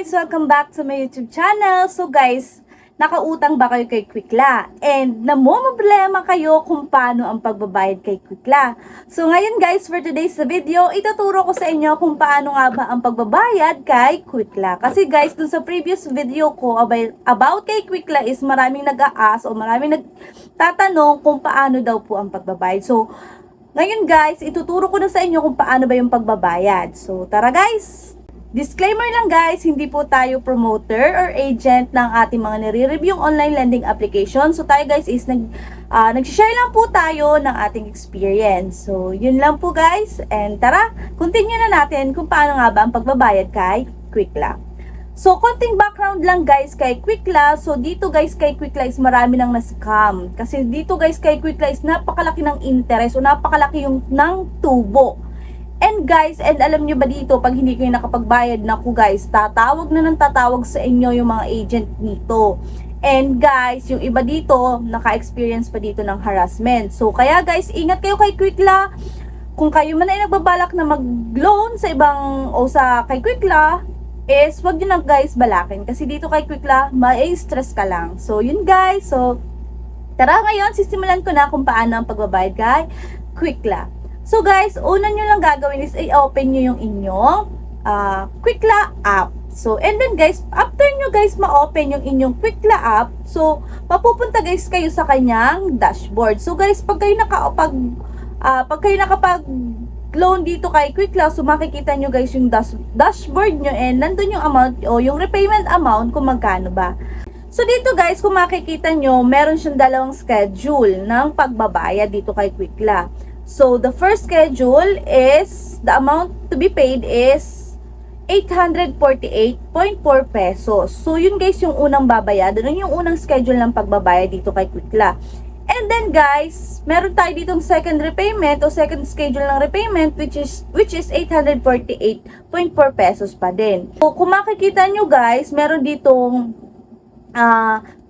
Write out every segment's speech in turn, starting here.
guys! Welcome back to my YouTube channel. So guys, nakautang ba kayo kay Quickla? And namomroblema kayo kung paano ang pagbabayad kay Quickla? So ngayon guys, for today's video, ituturo ko sa inyo kung paano nga ba ang pagbabayad kay Quickla. Kasi guys, dun sa previous video ko about kay Quickla is maraming nag-a-ask o maraming nagtatanong kung paano daw po ang pagbabayad. So ngayon guys, ituturo ko na sa inyo kung paano ba yung pagbabayad. So tara guys! Disclaimer lang guys, hindi po tayo promoter or agent ng ating mga nire-review online lending application. So tayo guys is nag-share lang po tayo ng ating experience. So yun lang po guys. And tara, continue na natin kung paano nga ba ang pagbabayad kay Quickla. So konting background lang guys kay Quickla. So dito guys kay Quickla is marami nang na-scam. Kasi dito guys kay Quickla is napakalaki ng interest o napakalaki yung ng tubo. And guys, and alam nyo ba dito, pag hindi kayo nakapagbayad, naku guys, tatawag na ng tatawag sa inyo yung mga agent nito. And guys, yung iba dito, naka-experience pa dito ng harassment. So kaya guys, ingat kayo kay Quickla. Kung kayo man ay nagbabalak na mag-loan sa ibang o sa kay Quickla, is wag nyo na guys balakin. Kasi dito kay Quickla, may stress ka lang. So yun guys, so tara ngayon, sisimulan ko na kung paano ang pagbabayad kay Quickla. So guys, una nyo lang gagawin is i-open nyo yung inyong Quickla app. So, and then guys, after nyo guys ma-open yung inyong Quickla app, so, mapupunta guys kayo sa kanyang dashboard. So guys, pag kayo nakapag-loan dito kay Quickla, so makikita nyo guys yung dashboard nyo and nandun yung amount o yung repayment amount kung magkano ba. So dito guys, kung makikita nyo, meron siyang dalawang schedule ng pagbabayad dito kay Quickla. So, the first schedule is, the amount to be paid is 848.4 pesos. So, yun guys yung unang babayadan. Yun yung unang schedule ng pagbabayad dito kay Quickla. And then guys, meron tayo ditong second repayment o second schedule ng repayment which is 848.4 pesos pa din. So, kung makikita nyo guys, meron ditong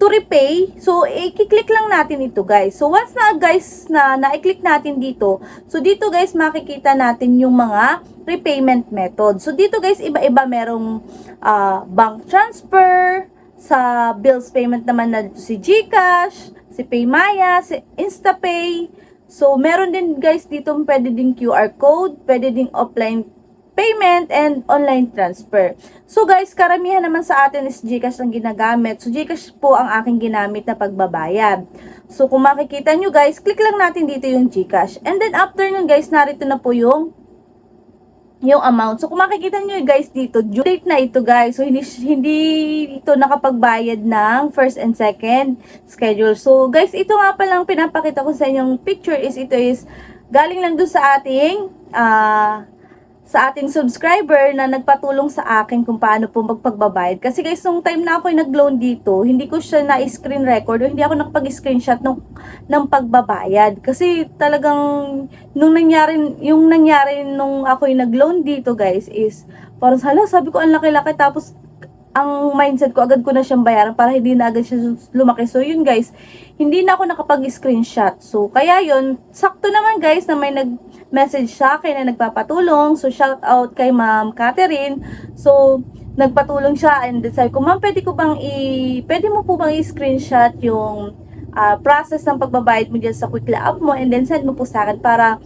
to repay. So, i-click lang natin ito guys. So, once na guys na i-click natin dito, so dito guys makikita natin yung mga repayment method. So, dito guys iba-iba merong bank transfer, sa bills payment naman na dito si GCash, si PayMaya, si InstaPay. So, meron din guys dito pwede din QR code, pwede din offline payment and online transfer. So guys, karamihan naman sa atin is GCash ang ginagamit. So GCash po ang aking ginamit na pagbabayad. So kung makikita nyo guys, click lang natin dito yung GCash. And then after nun guys, narito na po yung amount. So kung makikita nyo guys dito, due date na ito guys. So hindi ito nakapagbayad ng first and second schedule. So guys, ito nga palang pinapakita ko sa inyong picture is ito is galing lang doon sa ating subscriber na nagpatulong sa akin kung paano po magpagbabayad. Kasi guys, nung time na ako nag-loan dito, hindi ko siya na-screen record o hindi ako nakapag-screenshot ng pagbabayad. Kasi talagang yung nangyari nung ako nag-loan dito guys is parang sabi ko ang laki-laki tapos ang mindset ko agad ko na siyang bayaran para hindi na agad siya lumaki. So yun guys, hindi na ako nakapag-screenshot. So kaya yun, sakto naman guys na may nag-message sa akin na nagpapatulong. So shout out kay Ma'am Catherine. So nagpatulong siya and sabi ko, ma'am, pwede mo po bang i-screenshot yung process ng pagbabayad mo dyan sa Quickla app mo and then send mo po sa akin para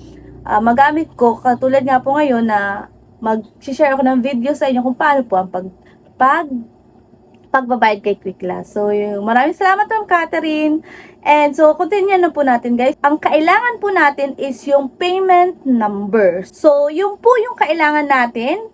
magamit ko. Katulad nga po ngayon na mag-share ako ng video sa inyo kung paano po ang pagbabayad kay Quickla. So, maraming salamat Ma'am Catherine. And so, continue na po natin guys. Ang kailangan po natin is yung payment number. So, yung po yung kailangan natin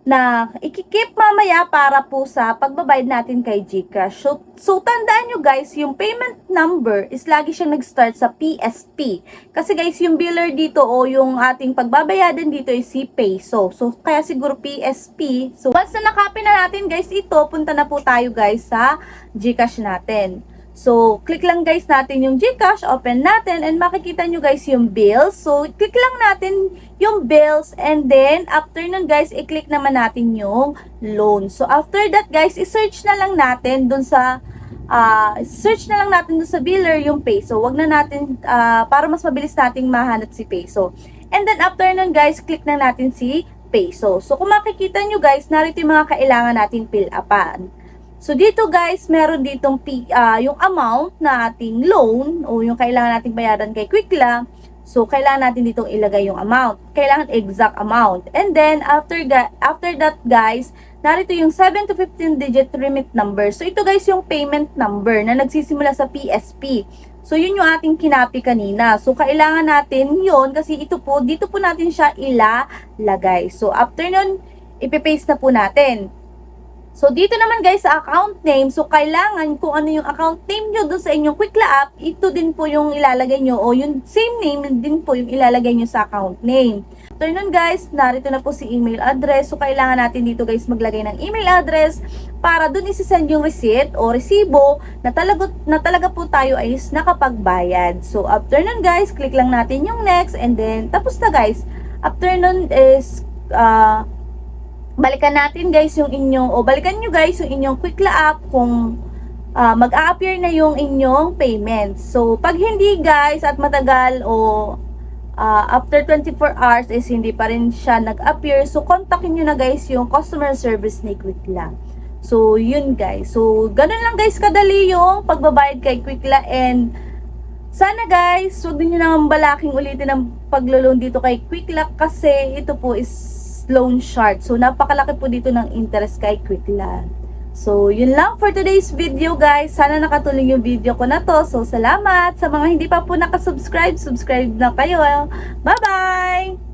na ikikip mamaya para po sa pagbabayad natin kay GCash. So tandaan nyo guys, yung payment number is lagi siyang nag-start sa PSP. Kasi guys, yung biller dito o yung ating pagbabayadan dito is si Peso. So kaya siguro PSP. So once na nakapin na natin guys ito, punta na po tayo guys sa GCash natin. So, click lang guys natin yung GCash, open natin, and makikita nyo guys yung bills. So, click lang natin yung bills, and then, after nun guys, i-click naman natin yung loan. So, after that guys, i-search na lang natin dun sa, biller yung Peso. Wag na natin, para mas mabilis nating mahanap si Peso. And then, after nun guys, click na natin si peso. So, kung makikita nyo guys, narito yung mga kailangan natin fill upan. So, dito guys, meron ditong yung amount na ating loan o yung kailangan nating bayaran kay Quickla. So, kailangan natin ditong ilagay yung amount. Kailangan exact amount. And then, after that guys, narito yung 7 to 15 digit remit number. So, ito guys yung payment number na nagsisimula sa PSP. So, yun yung ating kinapi kanina. So, kailangan natin yun kasi dito po natin siya ilalagay. So, after nun, ipipaste na po natin. So, dito naman guys sa account name, so kailangan kung ano yung account name nyo doon sa inyong Quickla app, ito din po yung ilalagay nyo o yung same name din po yung ilalagay nyo sa account name. After nun guys, narito na po si email address. So, kailangan natin dito guys maglagay ng email address para doon isi-send yung receipt o resibo na talaga po tayo ay nakapagbayad. So, after nun guys, click lang natin yung next and then tapos na guys. After nun is, balikan natin guys yung inyong, balikan nyo guys yung inyong Quickla app kung mag-a-appear na yung inyong payment. So, pag hindi guys at matagal after 24 hours is hindi pa rin siya nag-appear, so kontakin nyo na guys yung customer service ni Quickla. So, yun guys. So, ganun lang guys kadali yung pagbabayad kay Quickla and sana guys, huwag nyo naman balaking ulitin ang paglo-loan dito kay Quickla kasi ito po is loan shark. So, napakalaki po dito ng interest kay Quickla. So, yun lang for today's video guys. Sana nakatulong yung video ko na to. So, salamat. Sa mga hindi pa po nakasubscribe, subscribe na kayo. Bye-bye!